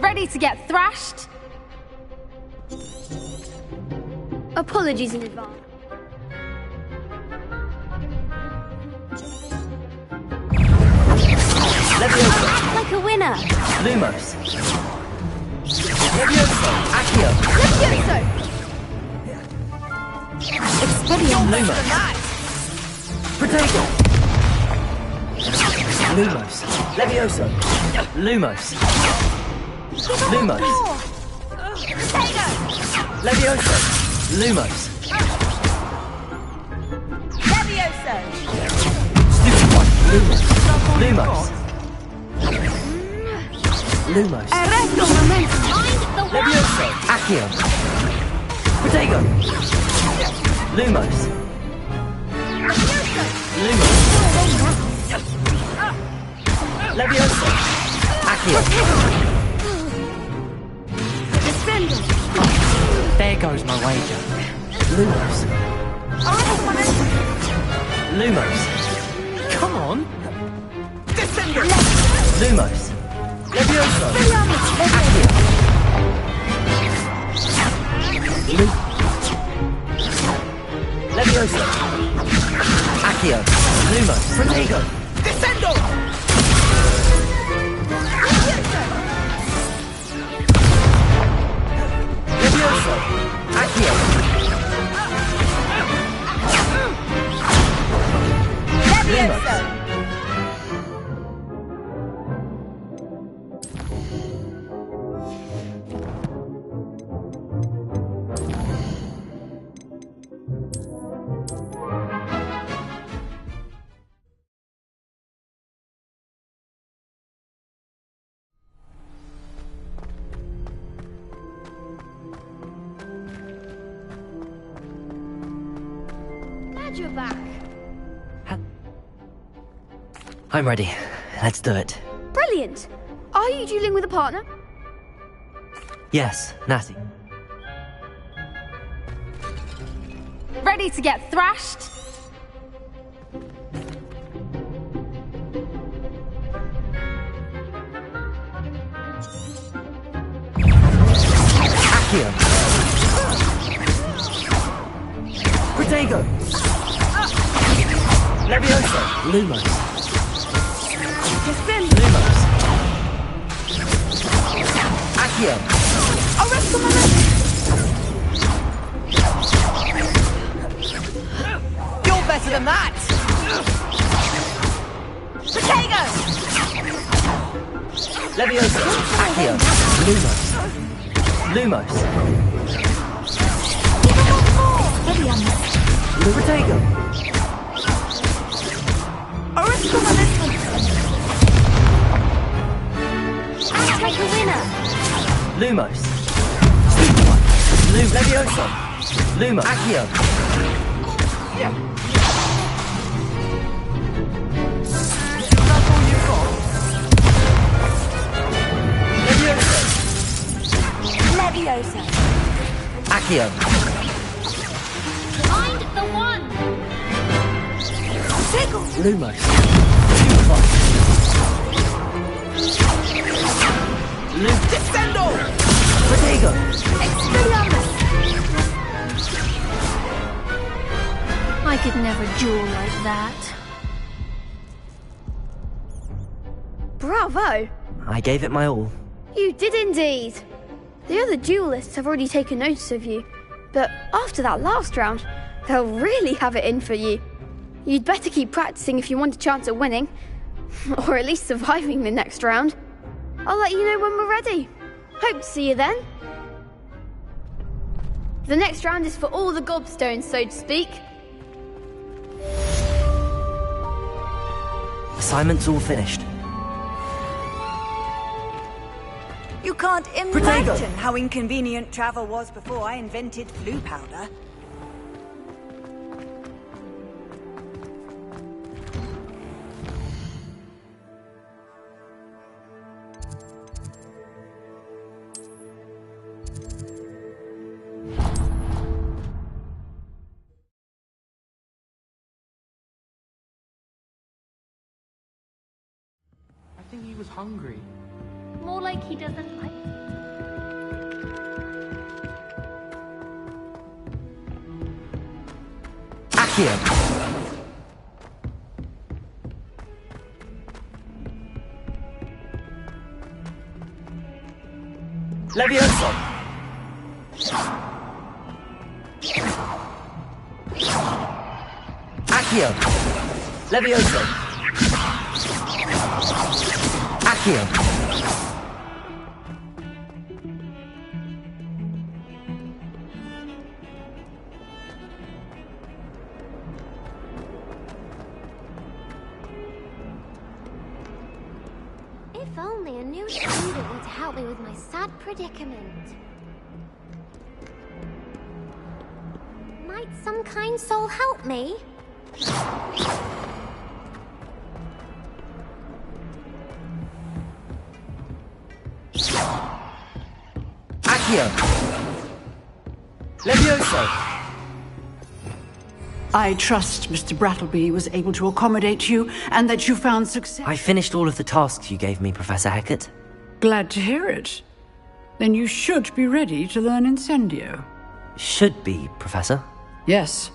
Ready to get thrashed? Apologies in advance. Leviosa. Like a winner. Lumos. Leviosa. Accio. Levioso! Expedium. Lumos. Protego. Lumos. Leviosa. Lumos. Lumos. Leviosa. Lumos. Levioso! Stupid one. Lumos. Lumos. Lumos. Arresto momentum. Find the one. Leviosa. Accio. Protego. Lumos. Lumos. Leviosa. Accio. Defender. There goes my wager. Lumos. Lumos. Come on. Descender! Lumos. Leviosa. Accio. Leviosa. Accio. Lumos. Protego. Descendo! Leviosa. Accio. Levioso! Glad you're back. I'm ready. Let's do it. Brilliant. Are you dueling with a partner? Yes, Natty. Ready to get thrashed? Accio. Protego. Leviosa. Lumos. Defender. Lumos. Accio. Arresto momentum. You're better than that! Protego! Leviosa. Accio. Lumos. Lumos. Protego. Arresto momentum. I'll take a winner. Lumos. Stupid one. Leviosa. Lumos. Accio. That's all you've got? Leviosa. Leviosa. Accio. Find the one. Tickle. Lumos. Stupid one. Descendo! Protego. Expelliarmus. I could never duel like that. Bravo! I gave it my all. You did indeed. The other duelists have already taken notice of you, but after that last round, they'll really have it in for you. You'd better keep practicing if you want a chance at winning, or at least surviving the next round. I'll let you know when we're ready. Hope to see you then. The next round is for all the gobstones, so to speak. Assignment's all finished. You can't Protego. imagine how inconvenient travel was before I invented blue powder. I think he was hungry. More like he doesn't like Accio. Levioso. Accio. Levioso. Accio. If only a new student were to help me with my sad predicament. Might some kind soul help me? Accio. Levioso. I trust Mr. Brattleby was able to accommodate you and that you found success. I finished all of the tasks you gave me, Professor Hecat. Glad to hear it. Then you should be ready to learn Incendio. Should be, Professor. Yes.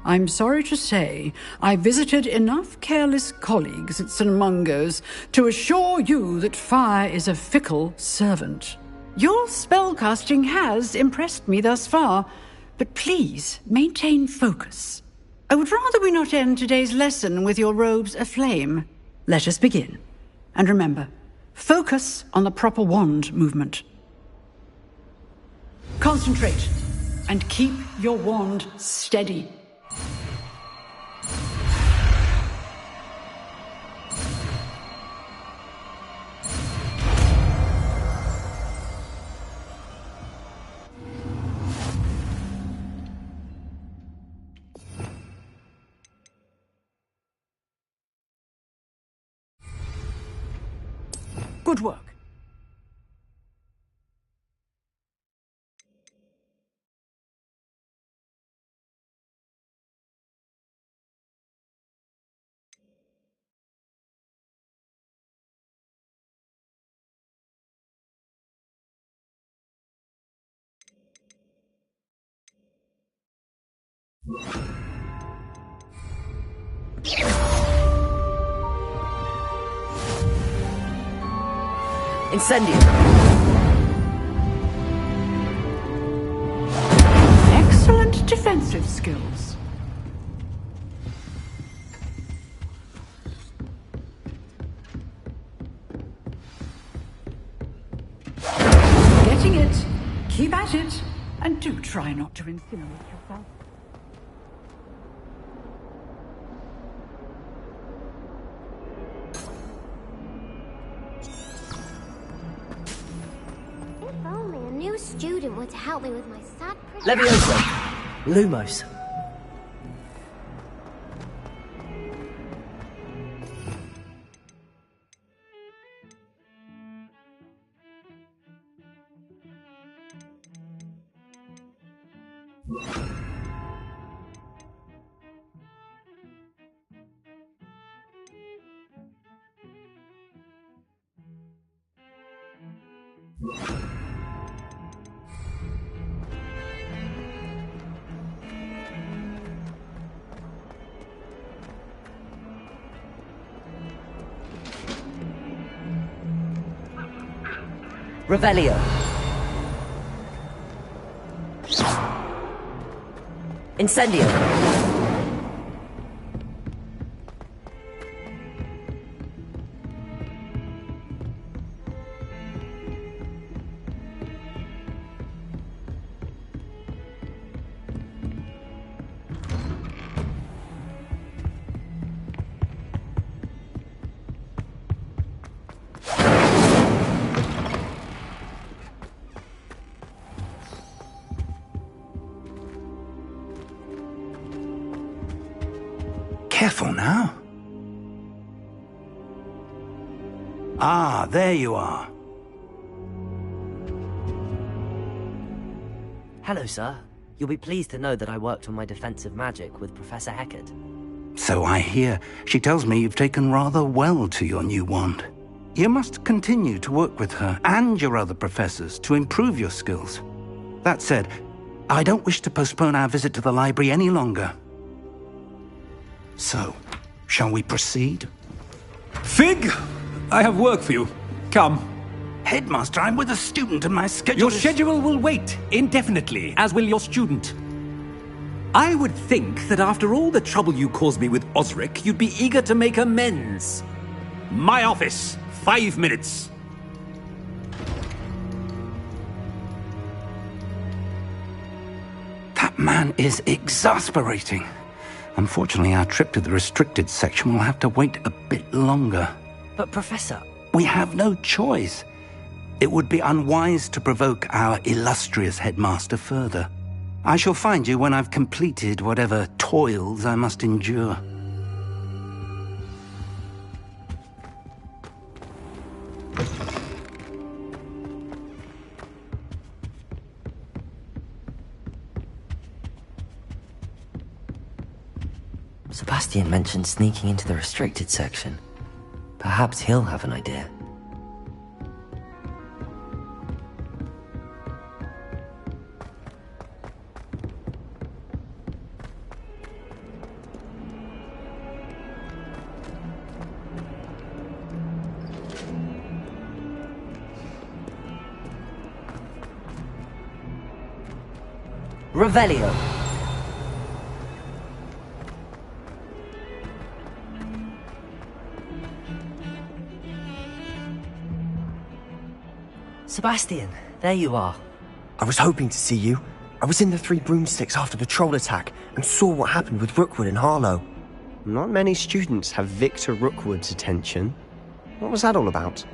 I'm sorry to say, I visited enough careless colleagues at St. Mungo's to assure you that fire is a fickle servant. Your spellcasting has impressed me thus far, but please maintain focus. I would rather we not end today's lesson with your robes aflame. Let us begin. And remember, focus on the proper wand movement. Concentrate, and keep your wand steady. Good work. Incendio. Excellent defensive skills. Getting it. Keep at it. And do try not to incinerate yourself. If only a new student were to help me with my sad Levioso. Lumos. Revelio. Incendio. Careful now. Ah, there you are. Hello, sir. You'll be pleased to know that I worked on my defensive magic with Professor Hecat. So I hear. She tells me you've taken rather well to your new wand. You must continue to work with her and your other professors to improve your skills. That said, I don't wish to postpone our visit to the library any longer. So, shall we proceed? Fig, I have work for you. Come. Headmaster, I'm with a student and my schedule Your is... schedule will wait indefinitely, as will your student. I would think that after all the trouble you caused me with Osric, you'd be eager to make amends. My office, 5 minutes. That man is exasperating. Unfortunately, our trip to the restricted section will have to wait a bit longer. But Professor... We have no choice. It would be unwise to provoke our illustrious headmaster further. I shall find you when I've completed whatever toils I must endure. Sebastian mentioned sneaking into the restricted section. Perhaps he'll have an idea. Revelio. Sebastian, there you are. I was hoping to see you. I was in the Three Broomsticks after the troll attack and saw what happened with Rookwood and Harlow. Not many students have Victor Rookwood's attention. What was that all about?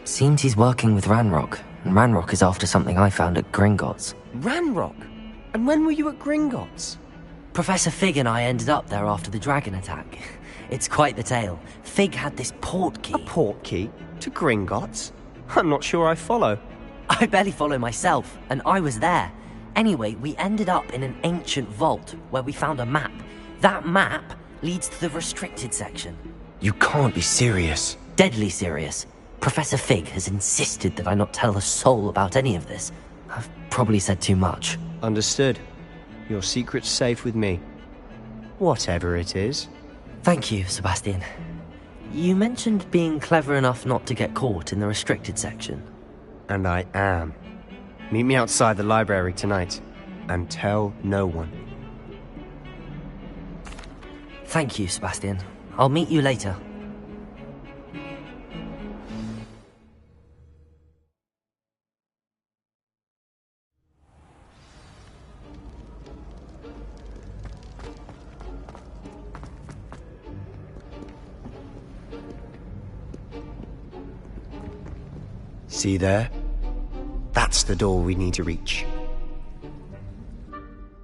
Seems he's working with Ranrock, and Ranrock is after something I found at Gringotts. Ranrock? And when were you at Gringotts? Professor Fig and I ended up there after the dragon attack. It's quite the tale. Fig had this port key. A port key? To Gringotts? I'm not sure I follow. I barely follow myself, and I was there. Anyway, we ended up in an ancient vault where we found a map. That map leads to the restricted section. You can't be serious. Deadly serious. Professor Fig has insisted that I not tell a soul about any of this. I've probably said too much. Understood. Your secret's safe with me. Whatever it is. Thank you, Sebastian. You mentioned being clever enough not to get caught in the restricted section. And I am. Meet me outside the library tonight, and tell no one. Thank you, Sebastian. I'll meet you later. See there? That's the door we need to reach.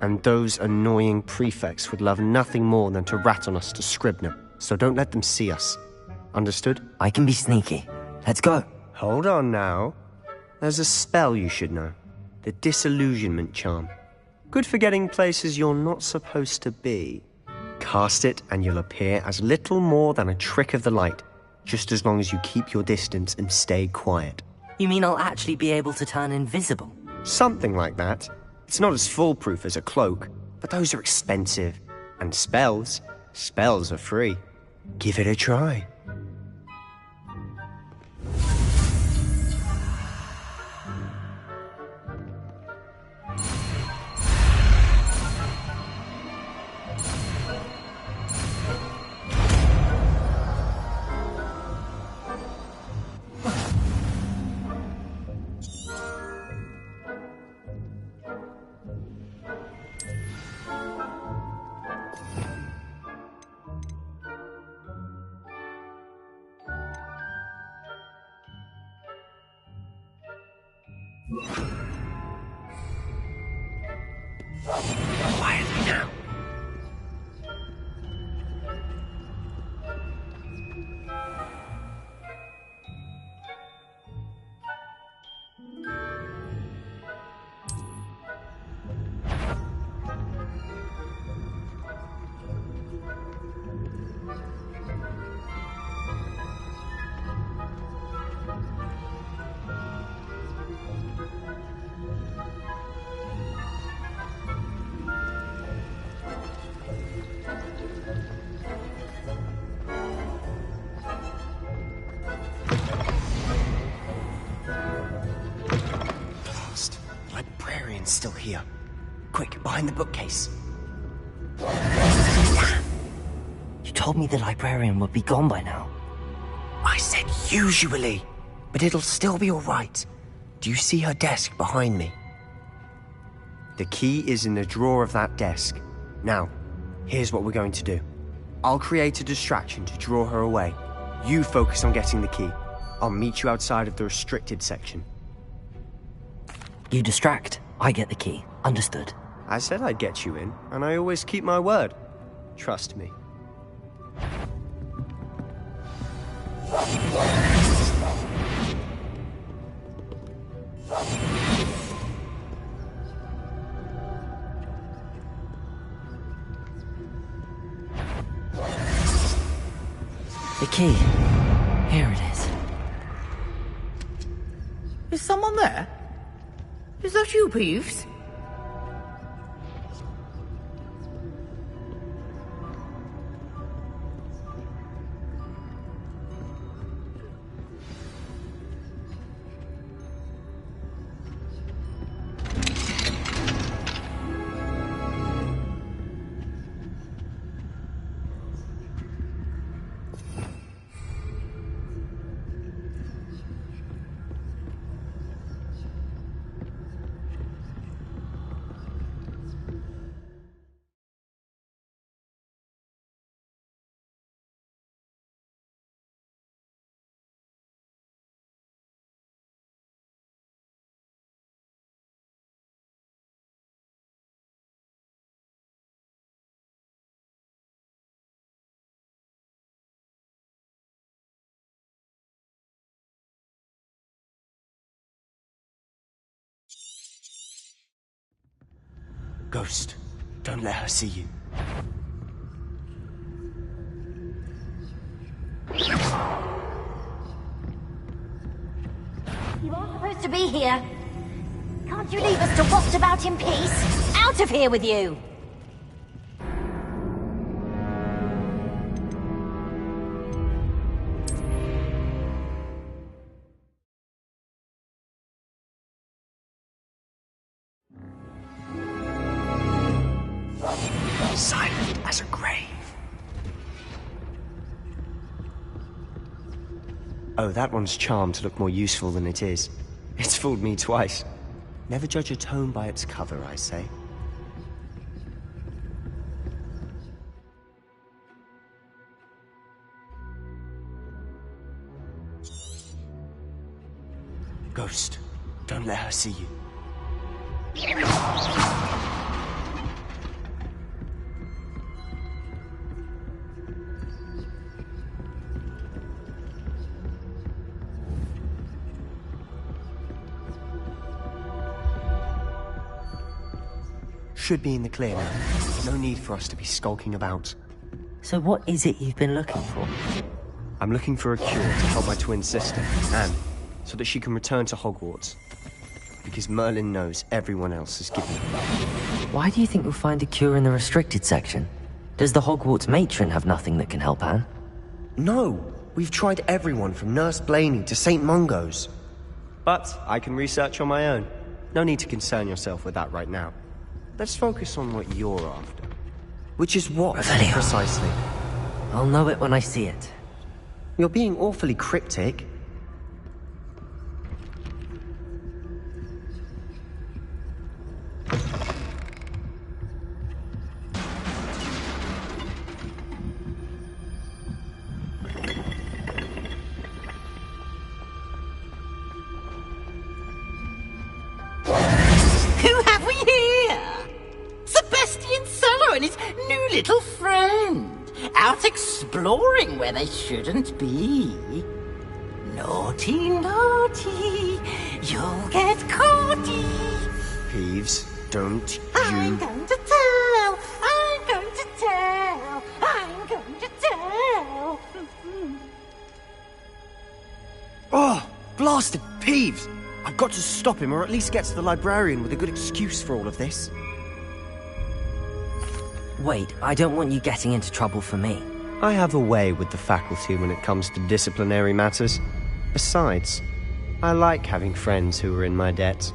And those annoying prefects would love nothing more than to rat on us to Scribner, so don't let them see us. Understood? I can be sneaky. Let's go. Hold on now. There's a spell you should know. The Disillusionment Charm. Good for getting places you're not supposed to be. Cast it and you'll appear as little more than a trick of the light, just as long as you keep your distance and stay quiet. You mean I'll actually be able to turn invisible? Something like that. It's not as foolproof as a cloak, but those are expensive. And spells are free. Give it a try. Quietly now. It's still here. Quick, behind the bookcase. You told me the librarian would be gone by now. I said usually, but it'll still be all right. Do you see her desk behind me? The key is in the drawer of that desk. Now, here's what we're going to do. I'll create a distraction to draw her away. You focus on getting the key. I'll meet you outside of the restricted section. You distract, I get the key. Understood. I said I'd get you in, and I always keep my word. Trust me. The key. Here it is. Is someone there? Is that you, Peeves? Ghost, don't let her see you. You aren't supposed to be here. Can't you leave us to waft about in peace? Out of here with you! Silent as a grave. Oh, that one's charmed to look more useful than it is. It's fooled me twice. Never judge a tome by its cover, I say. Ghost, don't let her see you. Should be in the clear now. No need for us to be skulking about. So what is it you've been looking for? I'm looking for a cure to help my twin sister, Anne, so that she can return to Hogwarts. Because Merlin knows everyone else is giving up. Why do you think you'll find a cure in the restricted section? Does the Hogwarts matron have nothing that can help Anne? No! We've tried everyone from Nurse Blaney to St. Mungo's. But I can research on my own. No need to concern yourself with that right now. Let's focus on what you're after. Which is what, Revelio. precisely? I'll know it when I see it. You're being awfully cryptic. Who have we here? Sebastian Cello and his new little friend. Out exploring where they shouldn't be. Naughty, naughty. You'll get caughty. Peeves, don't I'm you... going to tell. I'm going to tell. I'm going to tell. Oh, blasted Peeves! I've got to stop him, or at least get to the librarian with a good excuse for all of this. Wait, I don't want you getting into trouble for me. I have a way with the faculty when it comes to disciplinary matters. Besides, I like having friends who are in my debt.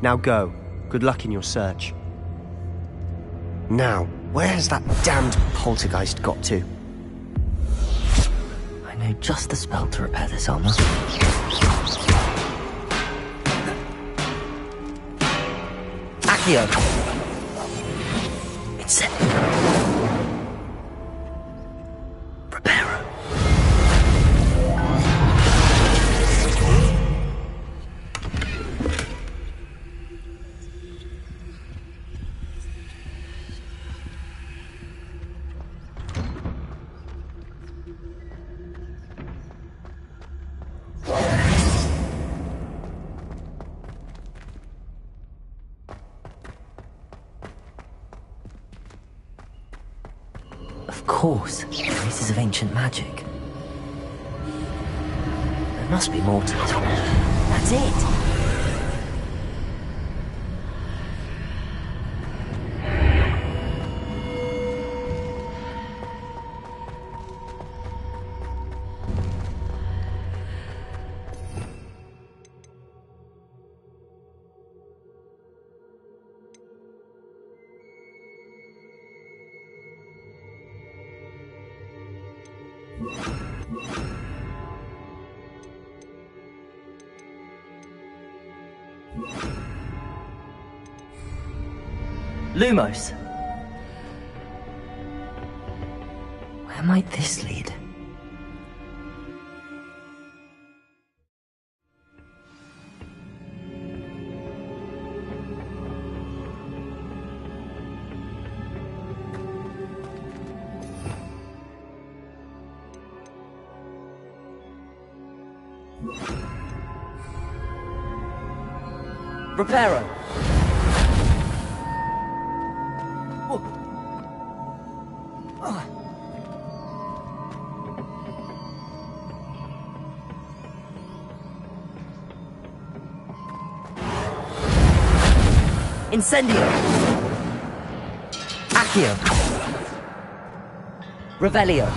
Now go Good luck in your search. Now, where has that damned poltergeist got to? I know just the spell to repair this armor. Accio! It's set. Preparo. Of course, traces of ancient magic. There must be more to this one. That's it! Lumos! Where might this lead? Reparo! Incendio! Accio! Revelio!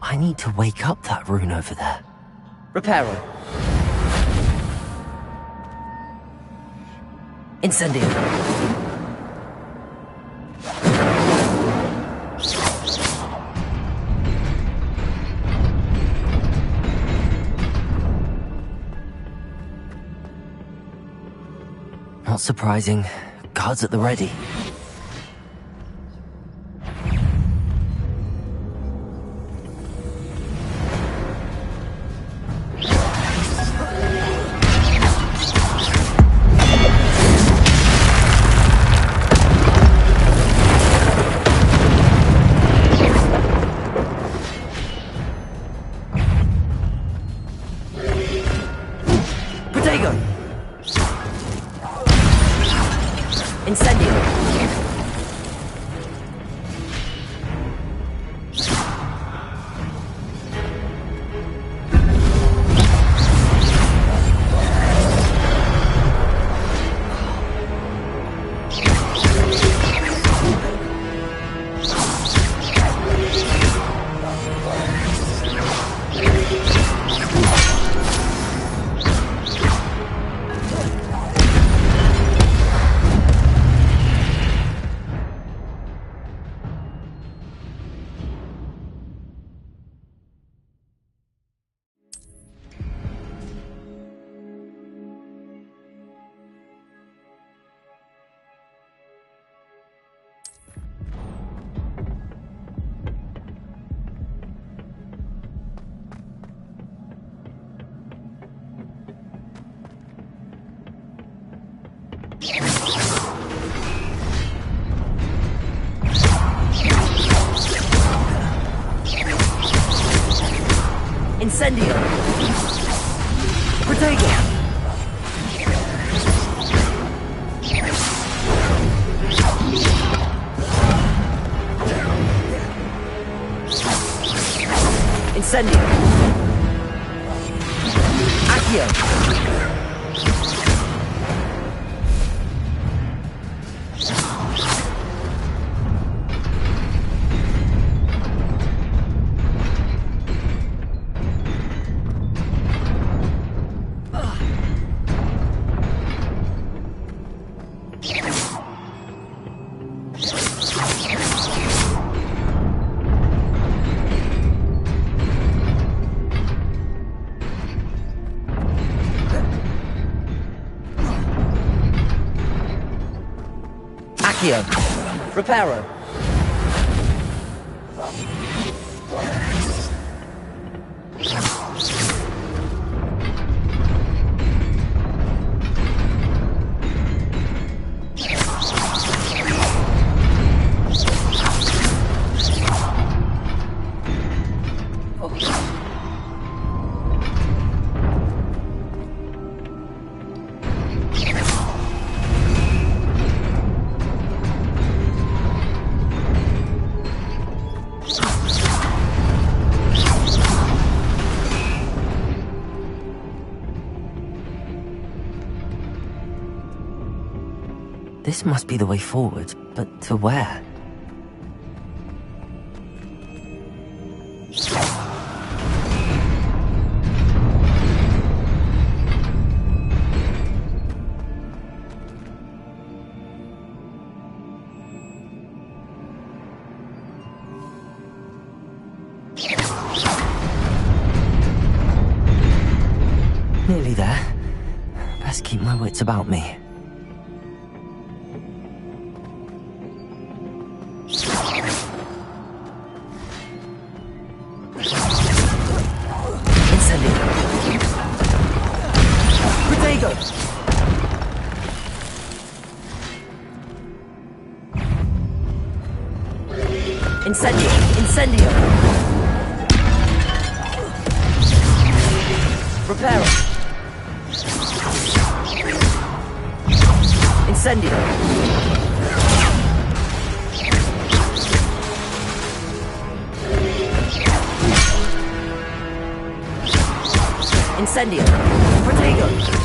I need to wake up that rune over there. Reparo! Incendio! Not surprising. Guards at the ready. Incendio! Protego! Incendio! Accio! Accio. Reparo. This must be the way forward, but to where? Nearly there. Best keep my wits about me. Incendio! Incendio! Reparo! Incendio! Incendio! Protego!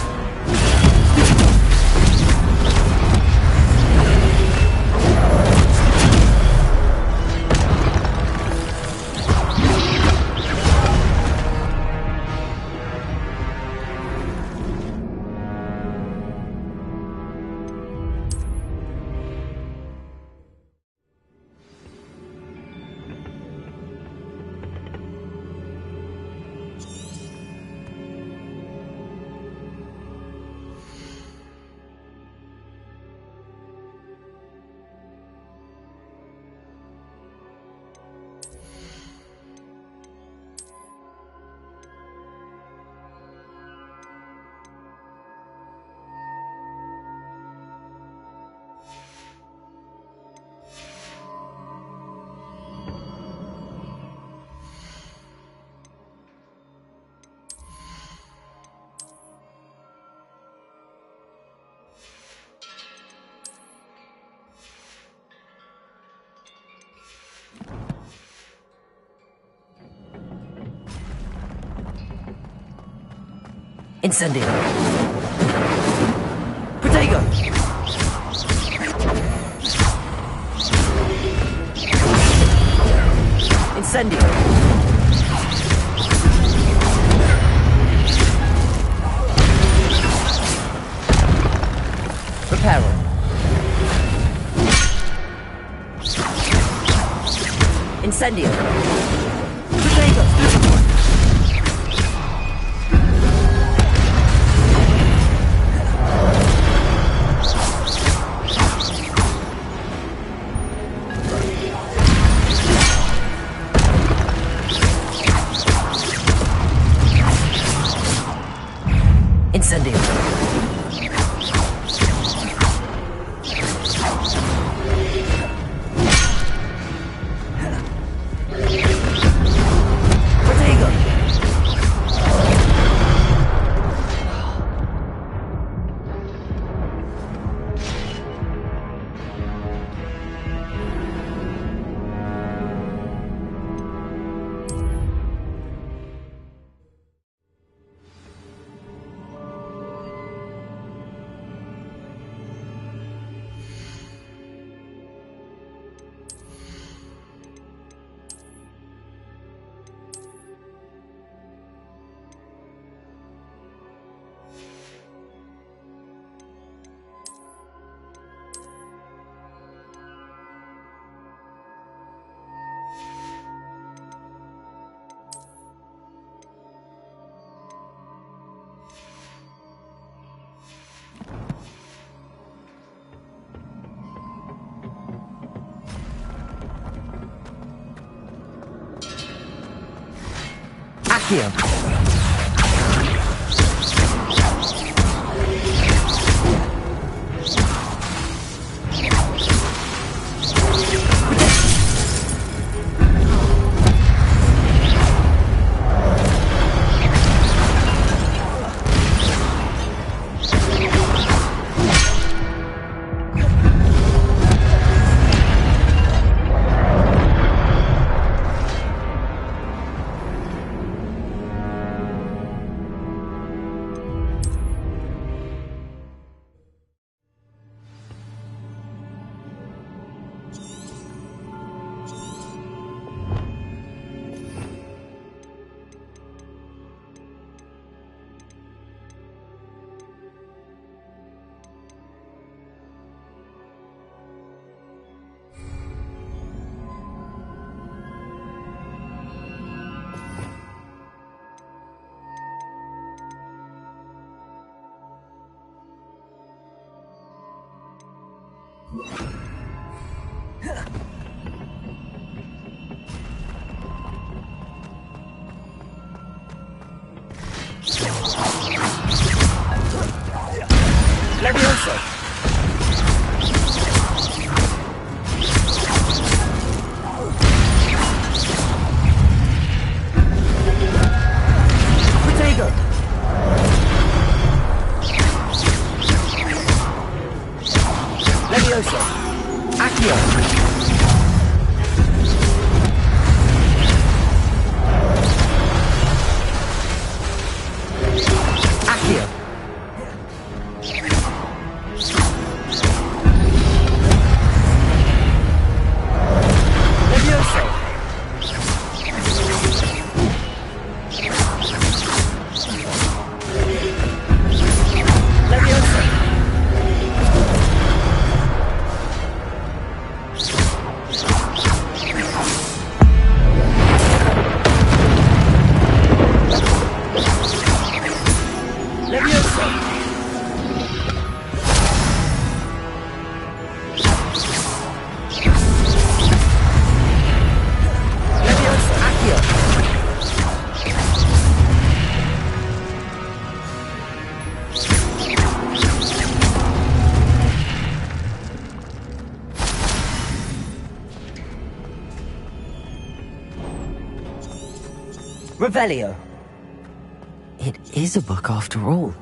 Incendio! Protego! Incendio! Reparo! Incendio! Protego! Incendio! Accio. Levioso. Protego. Levioso. Accio. Accio. Revelio. It is a book after all.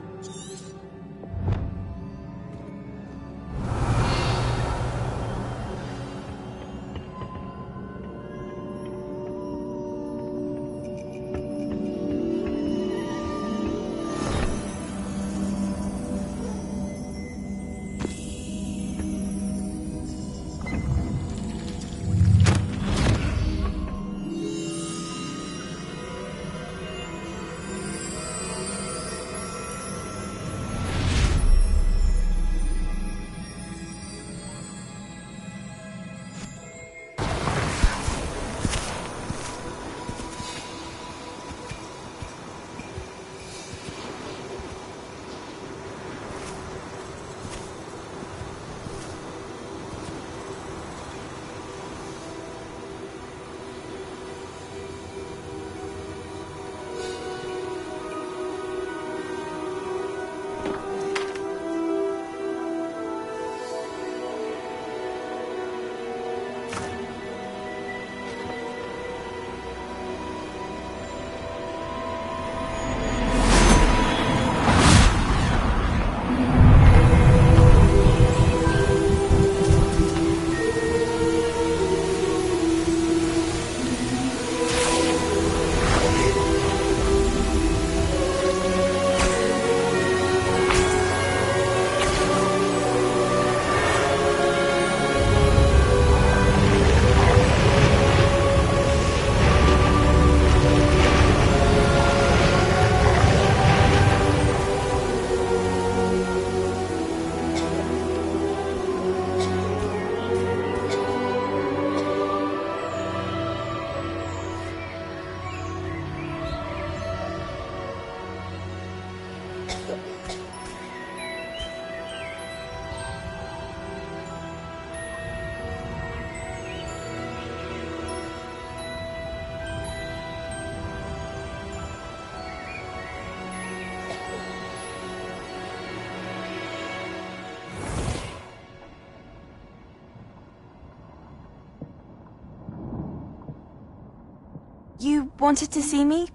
You wanted to see me?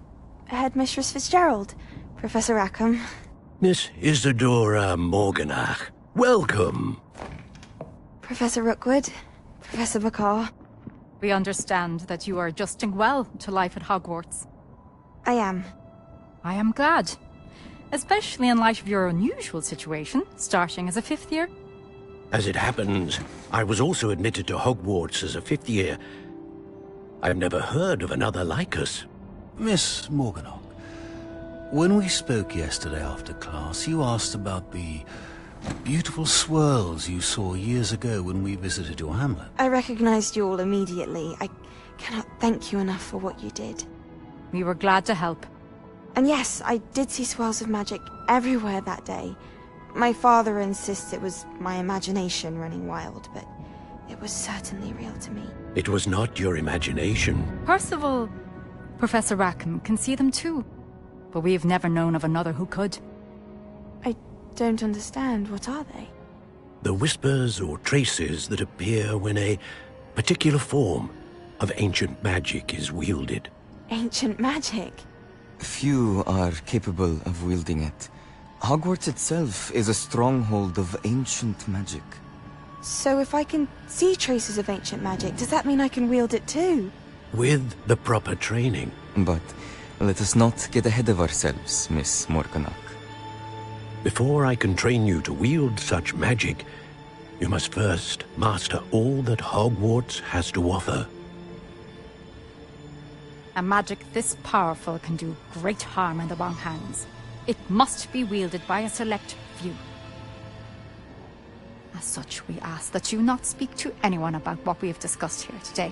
Headmistress Fitzgerald? Professor Rackham? Miss Isadora Morganach, welcome. Professor Rookwood? Professor Bakar? We understand that you are adjusting well to life at Hogwarts. I am. I am glad. Especially in light of your unusual situation, starting as a 5th year. As it happens, I was also admitted to Hogwarts as a 5th year. I've never heard of another like us. Miss Morganach, when we spoke yesterday after class, you asked about the beautiful swirls you saw years ago when we visited your hamlet. I recognized you all immediately. I cannot thank you enough for what you did. We were glad to help. And yes, I did see swirls of magic everywhere that day. My father insists it was my imagination running wild, but it was certainly real to me. It was not your imagination. Percival, Professor Rackham can see them too. But we have never known of another who could. I don't understand. What are they? The whispers or traces that appear when a particular form of ancient magic is wielded. Ancient magic? Few are capable of wielding it. Hogwarts itself is a stronghold of ancient magic. So if I can see traces of ancient magic, does that mean I can wield it too? With the proper training. But let us not get ahead of ourselves, Miss Morganach. Before I can train you to wield such magic, you must first master all that Hogwarts has to offer. A magic this powerful can do great harm in the wrong hands. It must be wielded by a select few. As such, we ask that you not speak to anyone about what we have discussed here today.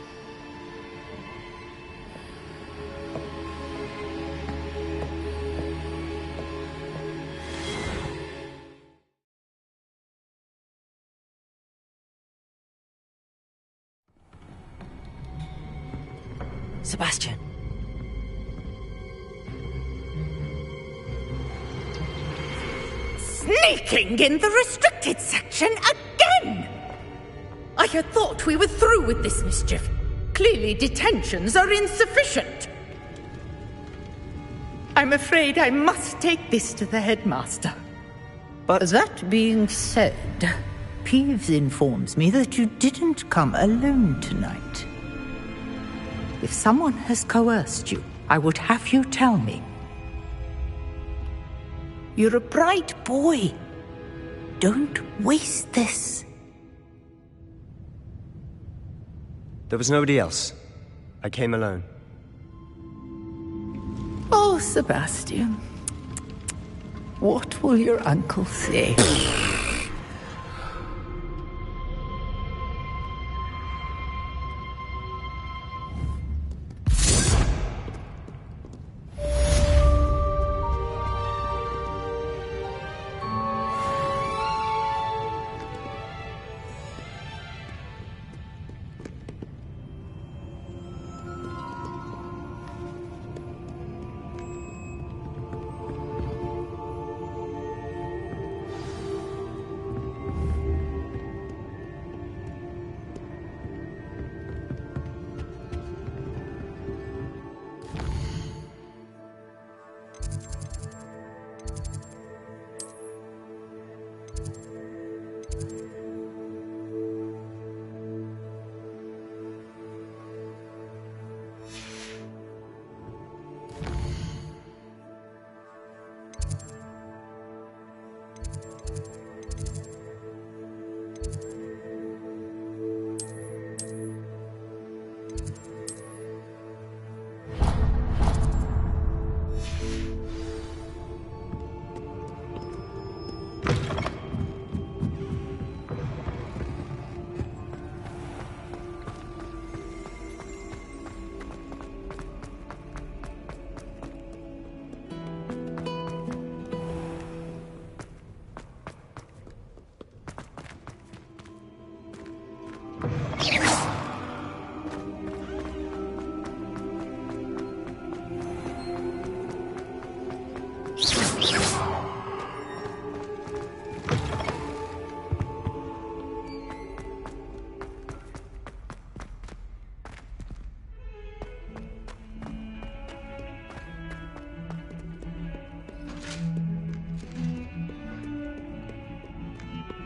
Sebastian. Sneaking in the restricted section again! I had thought we were through with this mischief. Clearly detentions are insufficient. I'm afraid I must take this to the headmaster. But that being said, Peeves informs me that you didn't come alone tonight. If someone has coerced you, I would have you tell me. You're a bright boy. Don't waste this. There was nobody else. I came alone. Oh, Sebastian. What will your uncle say?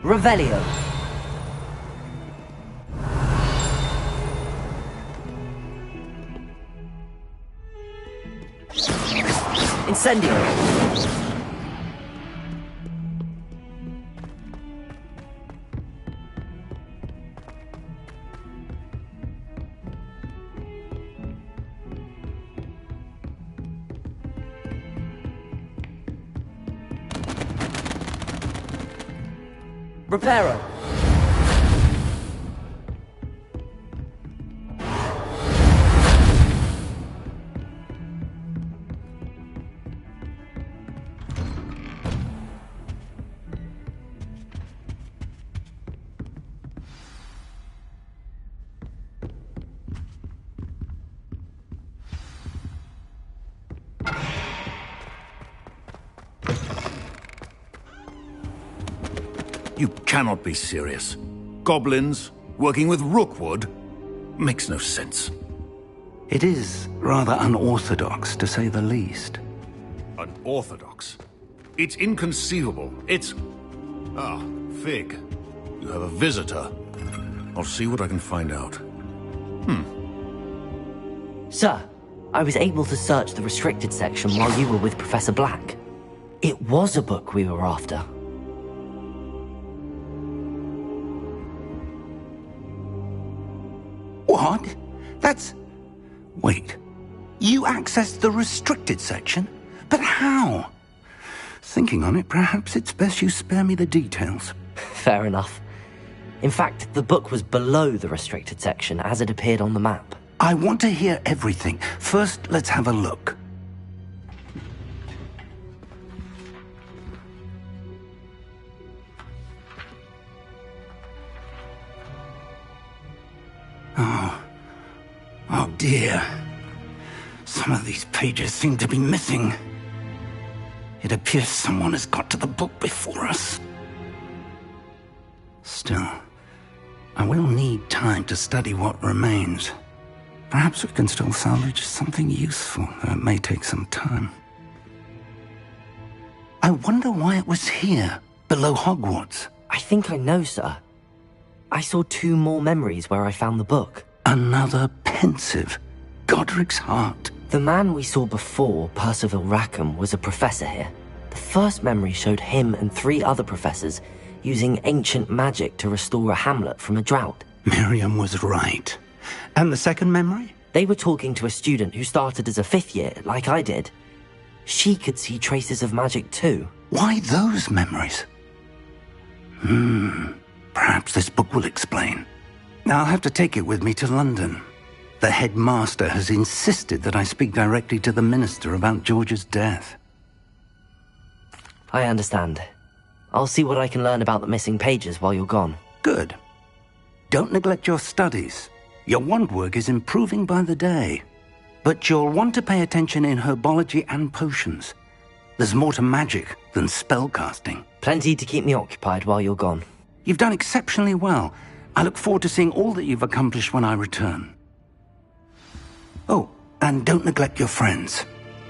Revelio. Incendio. Reparo. You cannot be serious. Goblins working with Rookwood? Makes no sense. It is rather unorthodox, to say the least. Unorthodox? It's inconceivable. It's... Ah, Fig. You have a visitor. I'll see what I can find out. Sir, I was able to search the restricted section while you were with Professor Black. It was a book we were after. What? That's... Wait. You accessed the restricted section? But how? Thinking on it, perhaps it's best you spare me the details. Fair enough. In fact, the book was below the restricted section as it appeared on the map. I want to hear everything. First, let's have a look. Oh dear. Some of these pages seem to be missing. It appears someone has got to the book before us. Still, I will need time to study what remains. Perhaps we can still salvage something useful, though it may take some time. I wonder why it was here, below Hogwarts. I think I know, sir. I saw 2 more memories where I found the book. Another pensive. Godric's heart. The man we saw before, Percival Rackham, was a professor here. The first memory showed him and 3 other professors using ancient magic to restore a hamlet from a drought. Miriam was right. And the second memory? They were talking to a student who started as a 5th year, like I did. She could see traces of magic too. Why those memories? Perhaps this book will explain. I'll have to take it with me to London. The headmaster has insisted that I speak directly to the minister about George's death. I understand. I'll see what I can learn about the missing pages while you're gone. Good. Don't neglect your studies. Your wand work is improving by the day. But you'll want to pay attention in herbology and potions. There's more to magic than spellcasting. Plenty to keep me occupied while you're gone. You've done exceptionally well. I look forward to seeing all that you've accomplished when I return. Oh, and don't neglect your friends.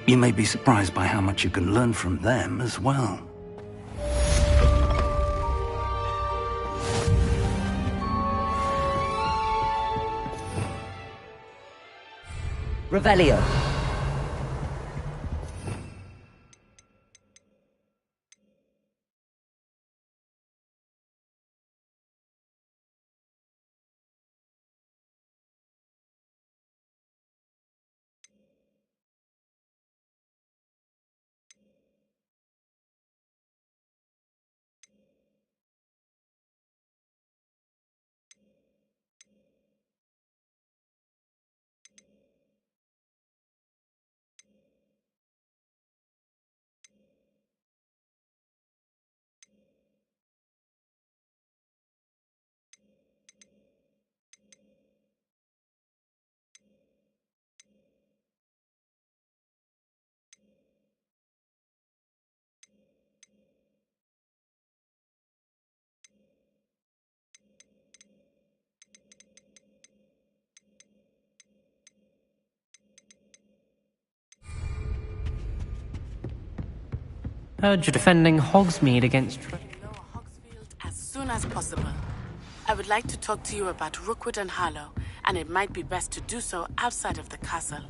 You may be surprised by how much you can learn from them as well. Revelio. Heard you're defending Hogsmeade against... As soon as possible. I would like to talk to you about Rookwood and Harlow, and it might be best to do so outside of the castle.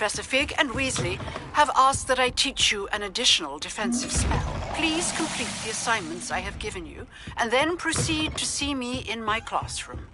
Professor Fig and Weasley have asked that I teach you an additional defensive spell. Please complete the assignments I have given you, and then proceed to see me in my classroom.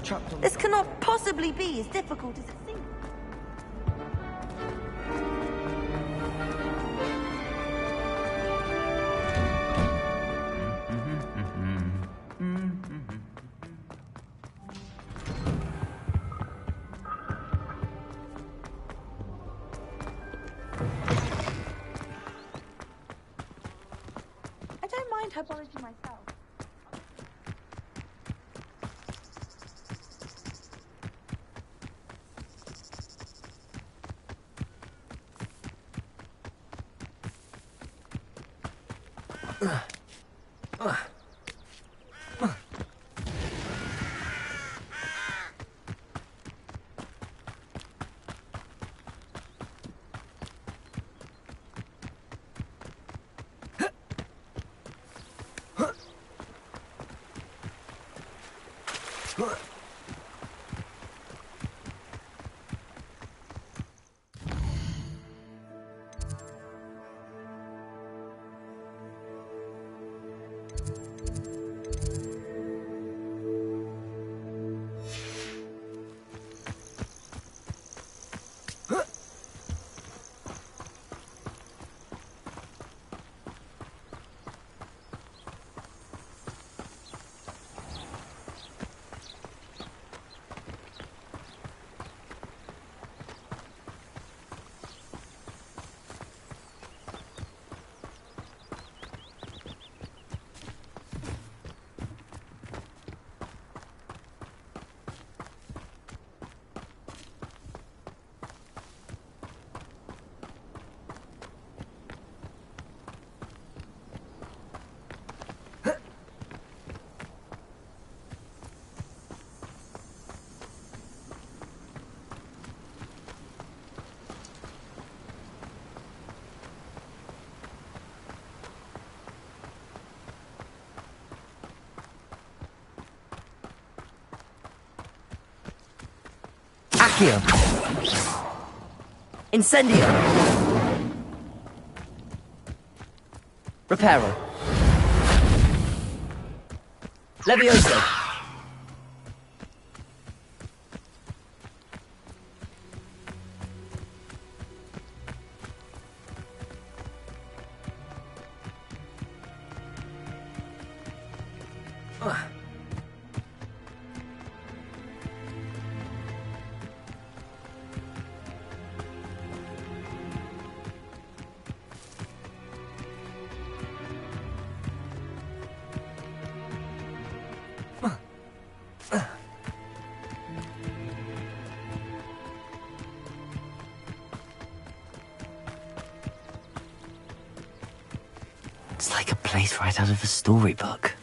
was trapped on... This cannot possibly be as difficult as it seems. I don't mind herbology myself. Accio. Incendio. Reparo. Levioso. It's like a place right out of a storybook.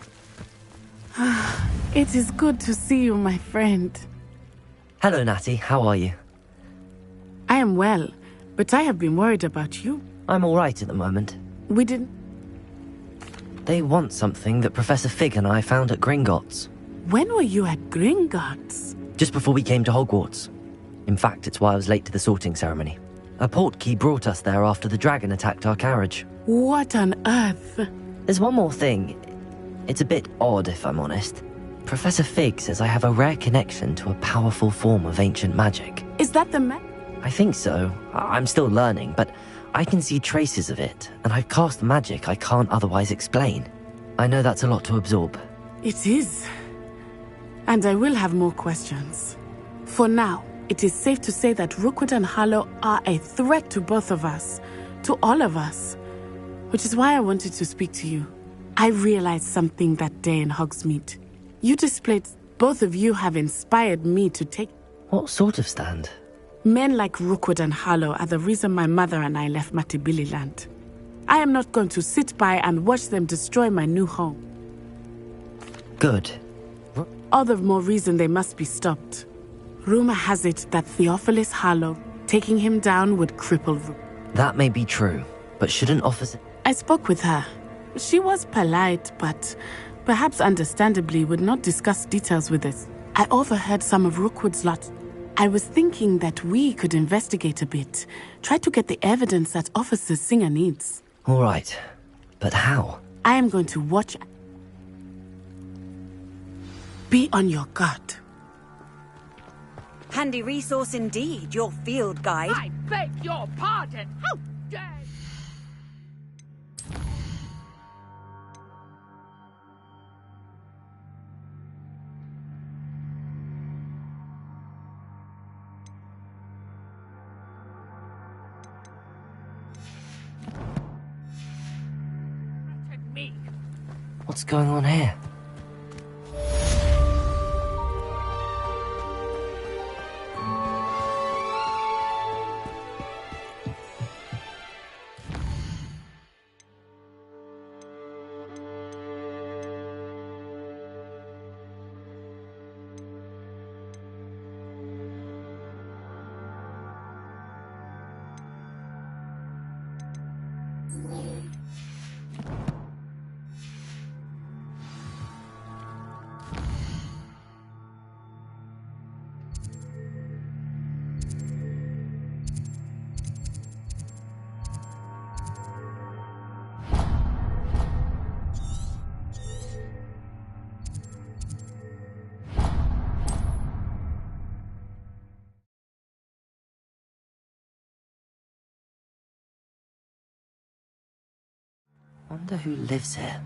It is good to see you, my friend. Hello, Natty. How are you? I am well, but I have been worried about you. I'm all right at the moment. We didn't... They want something that Professor Fig and I found at Gringotts. When were you at Gringotts? Just before we came to Hogwarts. In fact, it's why I was late to the sorting ceremony. A portkey brought us there after the dragon attacked our carriage. What on earth? There's one more thing. It's a bit odd, if I'm honest. Professor Fig says I have a rare connection to a powerful form of ancient magic. Is that the I think so. I'm still learning, but I can see traces of it, and I've cast magic I can't otherwise explain. I know that's a lot to absorb. It is. And I will have more questions. For now, it is safe to say that Rookwood and Harlow are a threat to both of us. To all of us. Which is why I wanted to speak to you. I realized something that day in Hogsmeade. You displayed... Both of you have inspired me to take... What sort of stand? Men like Rookwood and Harlow are the reason my mother and I left Matabeleland. I am not going to sit by and watch them destroy my new home. Good. All the more reason they must be stopped. Rumor has it that Theophilus Harlow, taking him down would cripple Rook. That may be true, but shouldn't officers... I spoke with her. She was polite, but perhaps understandably would not discuss details with us. I overheard some of Rookwood's lot. I was thinking that we could investigate a bit. Try to get the evidence that Officer Singer needs. All right. But how? I am going to watch... Be on your guard. Handy resource indeed, your field guide. I beg your pardon. How dare... What's going on here? Wonder who lives here.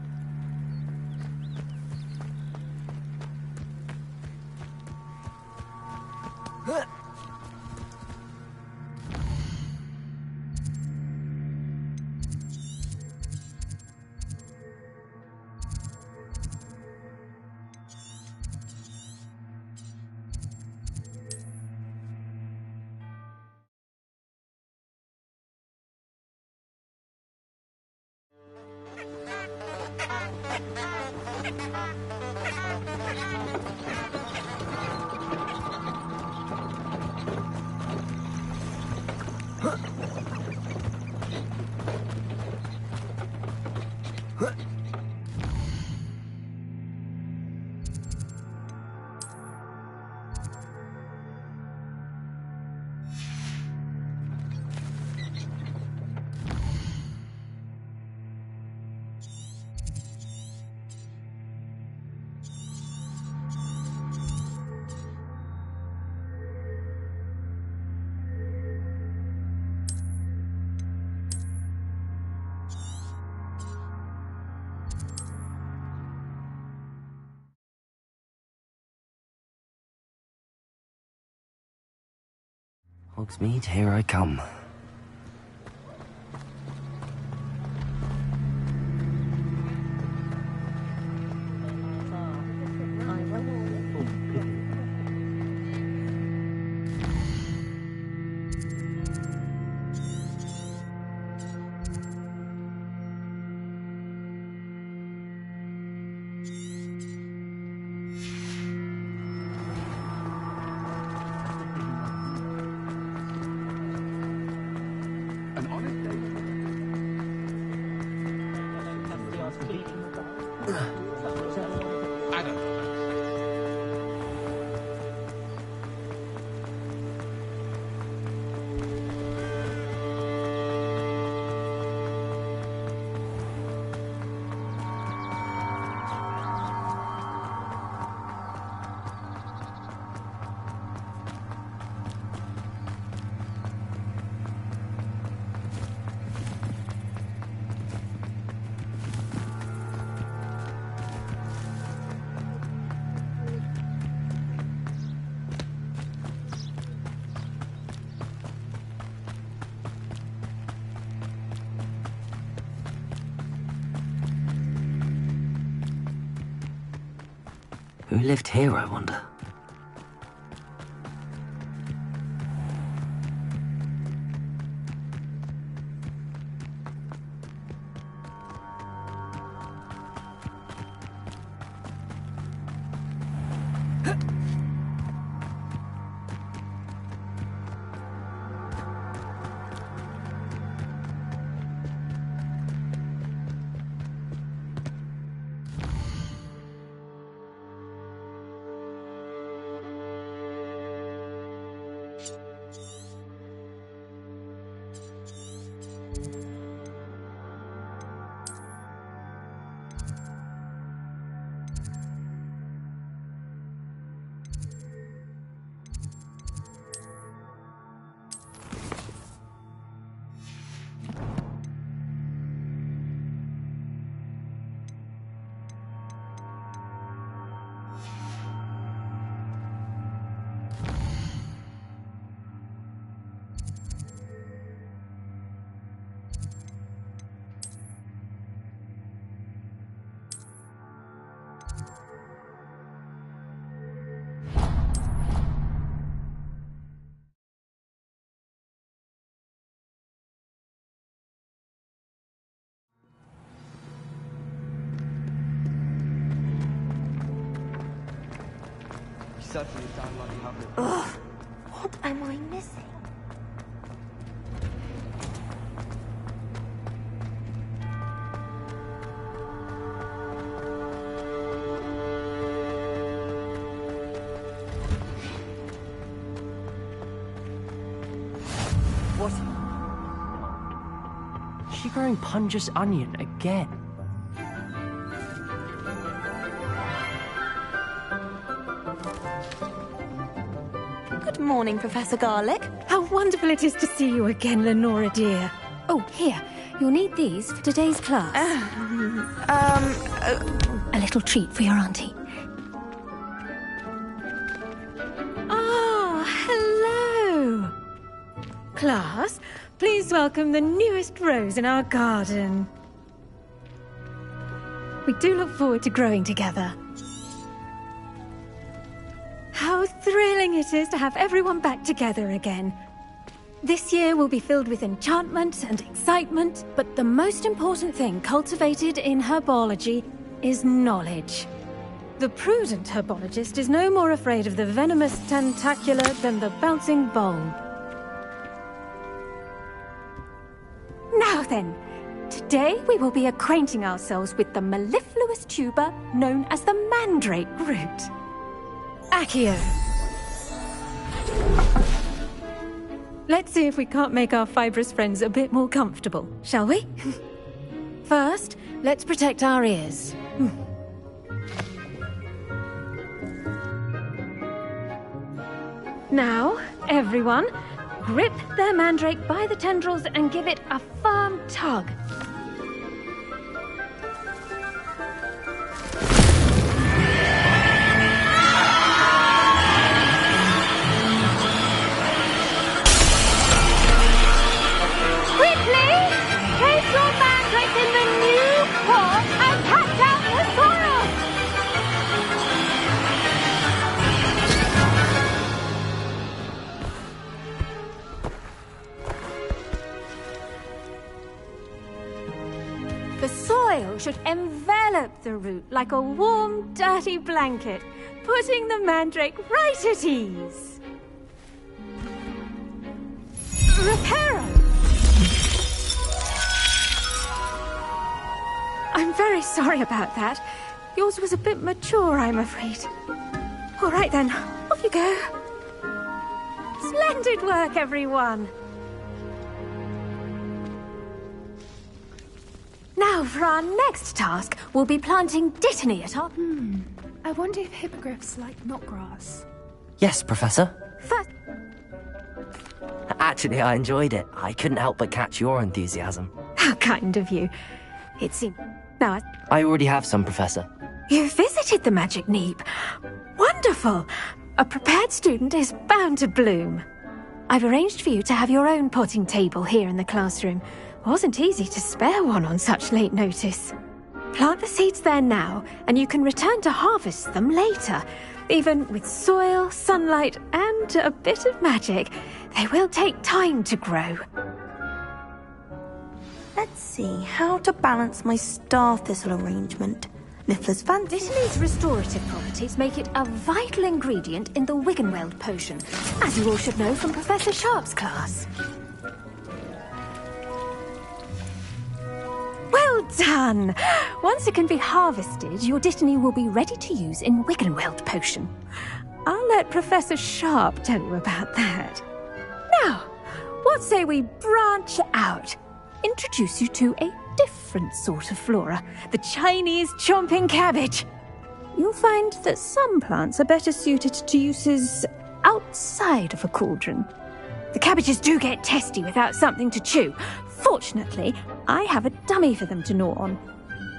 Hogsmeade, here I come. Who lived here, I wonder? Ugh, what am I missing? What? Is she growing Pungus onion again? Good morning, Professor Garlic. How wonderful it is to see you again, Lenora dear. Oh, here. You'll need these for today's class. A little treat for your auntie. Ah, hello. Class, please welcome the newest rose in our garden. We do look forward to growing together. How thrilling it is to have everyone back together again. This year will be filled with enchantment and excitement, but the most important thing cultivated in herbology is knowledge. The prudent herbologist is no more afraid of the venomous tentacula than the bouncing bulb. Now then, today we will be acquainting ourselves with the mellifluous tuber known as the mandrake root. Accio. Let's see if we can't make our fibrous friends a bit more comfortable, shall we? First, let's protect our ears. Now, everyone, grip their mandrake by the tendrils and give it a firm tug. spell should envelop the root like a warm, dirty blanket, putting the mandrake right at ease. Reparo! I'm very sorry about that. Yours was a bit mature, I'm afraid. All right then, off you go. Splendid work, everyone. Now, for our next task, we'll be planting dittany at our... I wonder if hippogriffs like knotgrass. Yes, Professor. First... Actually, I enjoyed it. I couldn't help but catch your enthusiasm. How kind of you. It seemed... Now, I already have some, Professor. You visited the Magic Neep. Wonderful. A prepared student is bound to bloom. I've arranged for you to have your own potting table here in the classroom. Wasn't easy to spare one on such late notice. Plant the seeds there now, and you can return to harvest them later. Even with soil, sunlight, and a bit of magic, they will take time to grow. Let's see how to balance my star thistle arrangement. Niffler's fancy. Dittany's restorative properties make it a vital ingredient in the Wiggenweld potion, as you all should know from Professor Sharp's class. Well done! Once it can be harvested, your dittany will be ready to use in Wiggenweld potion. I'll let Professor Sharp tell you about that. Now, what say we branch out? Introduce you to a different sort of flora, the Chinese chomping cabbage. You'll find that some plants are better suited to uses outside of a cauldron. The cabbages do get testy without something to chew. Fortunately, I have a dummy for them to gnaw on.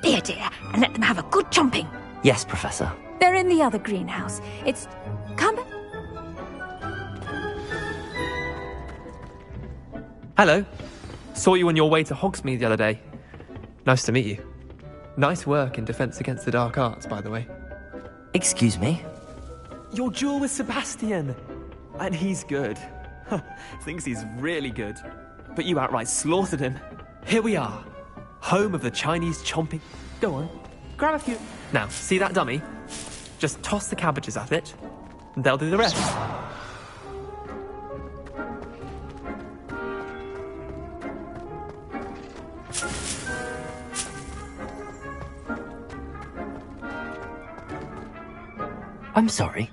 Be a dear and let them have a good chomping. Yes, Professor. They're in the other greenhouse. It's... Come... Hello. Saw you on your way to Hogsmeade the other day. Nice to meet you. Nice work in Defense Against the Dark Arts, by the way. Excuse me? Your duel with Sebastian. And he's good. Thinks he's really good. But you outright slaughtered him. Here we are. Home of the Chinese chomping... Go on. Grab a few... Now, see that dummy? Just toss the cabbages at it, and they'll do the rest. I'm sorry.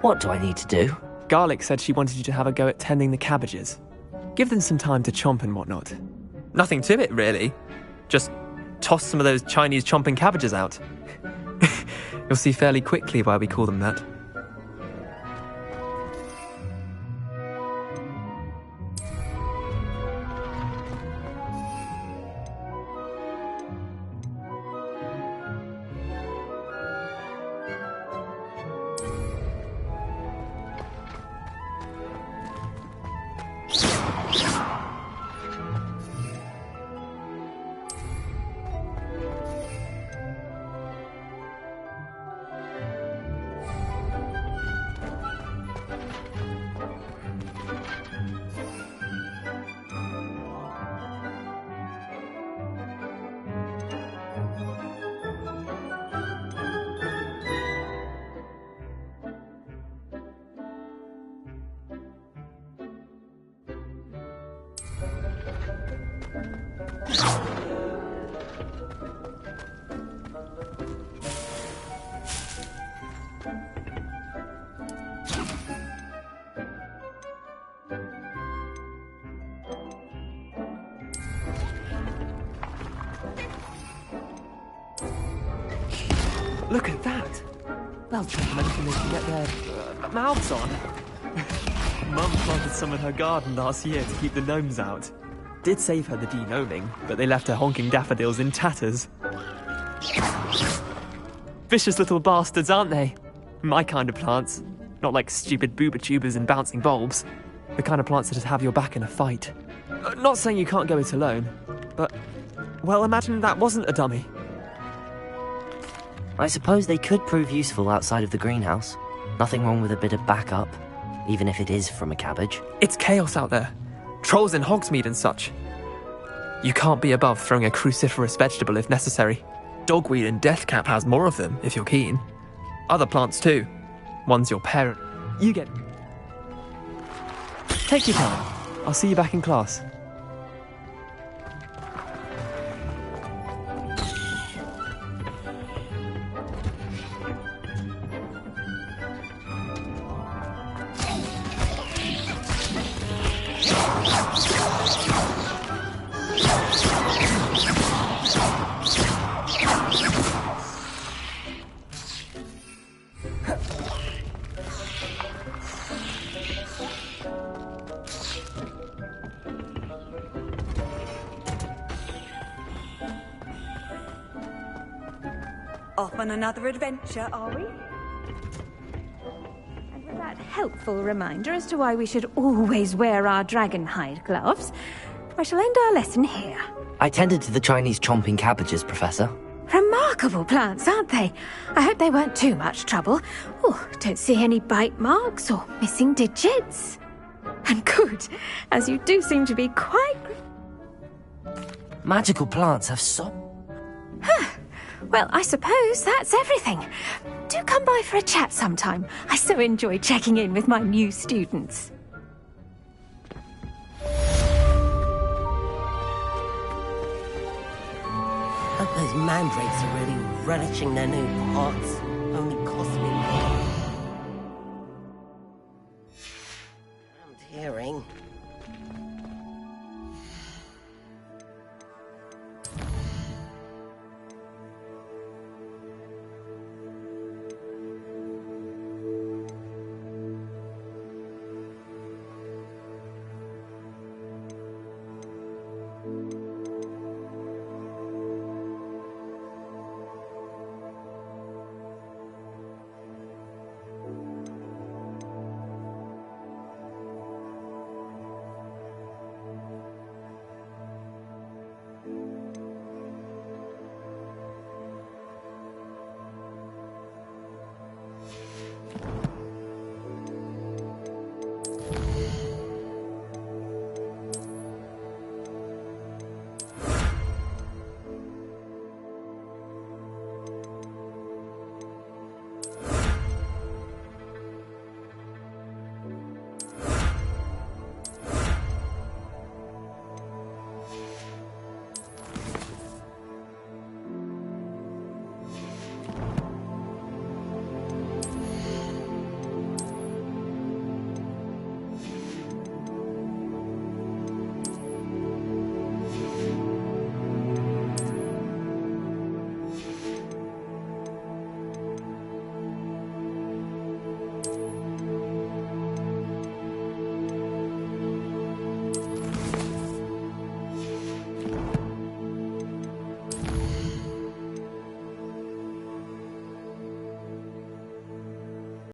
What do I need to do? Garlic said she wanted you to have a go at tending the cabbages. Give them some time to chomp and whatnot. Nothing to it, really. Just toss some of those Chinese chomping cabbages out. You'll see fairly quickly why we call them that. Look at that! They'll check them anything they can get their mouths on. Mum planted some in her garden last year to keep the gnomes out. Did save her the de-gnoming, but they left her honking daffodils in tatters. Vicious little bastards, aren't they? My kind of plants. Not like stupid booba tubers and bouncing bulbs. The kind of plants that just have your back in a fight. Not saying you can't go it alone, but... Well, imagine that wasn't a dummy. I suppose they could prove useful outside of the greenhouse. Nothing wrong with a bit of backup, even if it is from a cabbage. It's chaos out there. Trolls in Hogsmeade and such. You can't be above throwing a cruciferous vegetable if necessary. Dogweed and Deathcap has more of them, if you're keen. Other plants too. One's your parent. You get... Take your time. I'll see you back in class. Off on another adventure, are we? And with that helpful reminder as to why we should always wear our dragonhide gloves, I shall end our lesson here. I tended to the Chinese chomping cabbages, Professor. Remarkable plants, aren't they? I hope they weren't too much trouble. Oh, don't see any bite marks or missing digits. And good, as you do seem to be quite... Magical plants have so... Well, I suppose that's everything. Do come by for a chat sometime. I so enjoy checking in with my new students. Hope those mandrakes are really relishing their new pots.